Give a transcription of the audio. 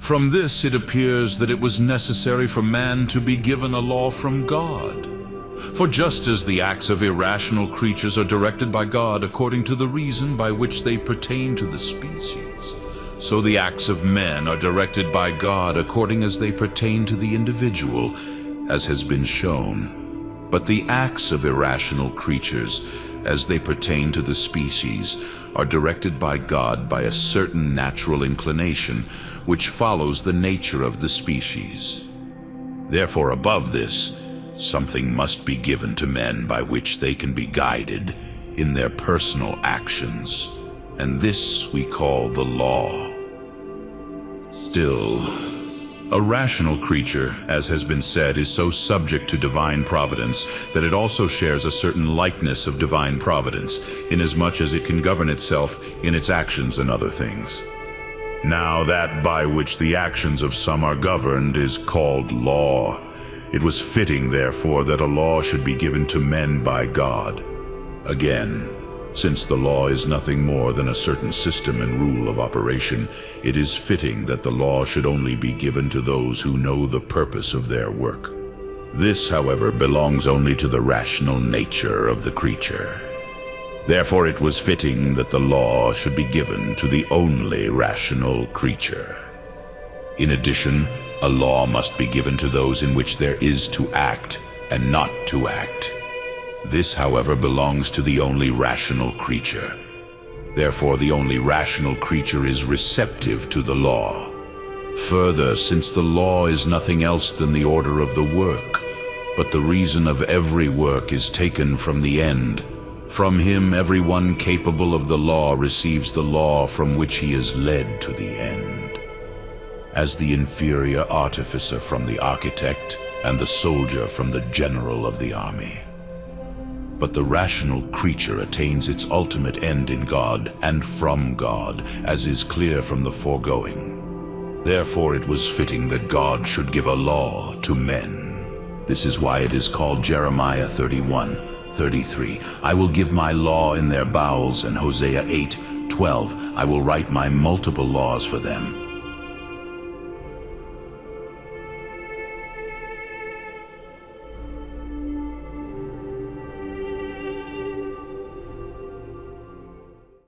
From this it appears that it was necessary for man to be given a law from God. For just as the acts of irrational creatures are directed by God according to the reason by which they pertain to the species, so the acts of men are directed by God according as they pertain to the individual, as has been shown. But the acts of irrational creatures, as they pertain to the species, are directed by God by a certain natural inclination, which follows the nature of the species. Therefore, above this, something must be given to men by which they can be guided in their personal actions, and this we call the law. Still, a rational creature, as has been said, is so subject to divine providence that it also shares a certain likeness of divine providence, inasmuch as it can govern itself in its actions and other things. Now that by which the actions of some are governed is called law. It was fitting, therefore, that a law should be given to men by God. Again, since the law is nothing more than a certain system and rule of operation, it is fitting that the law should only be given to those who know the purpose of their work. This, however, belongs only to the rational nature of the creature. Therefore it was fitting that the law should be given to the only rational creature. In addition, a law must be given to those in which there is to act and not to act. This, however, belongs to the only rational creature. Therefore, the only rational creature is receptive to the law. Further, since the law is nothing else than the order of the work, but the reason of every work is taken from the end, from him everyone capable of the law receives the law from which he is led to the end. As the inferior artificer from the architect, and the soldier from the general of the army. But the rational creature attains its ultimate end in God and from God, as is clear from the foregoing. Therefore it was fitting that God should give a law to men. This is why it is called Jeremiah 31:33. I will give my law in their bowels, and Hosea 8:12. I will write my multiple laws for them.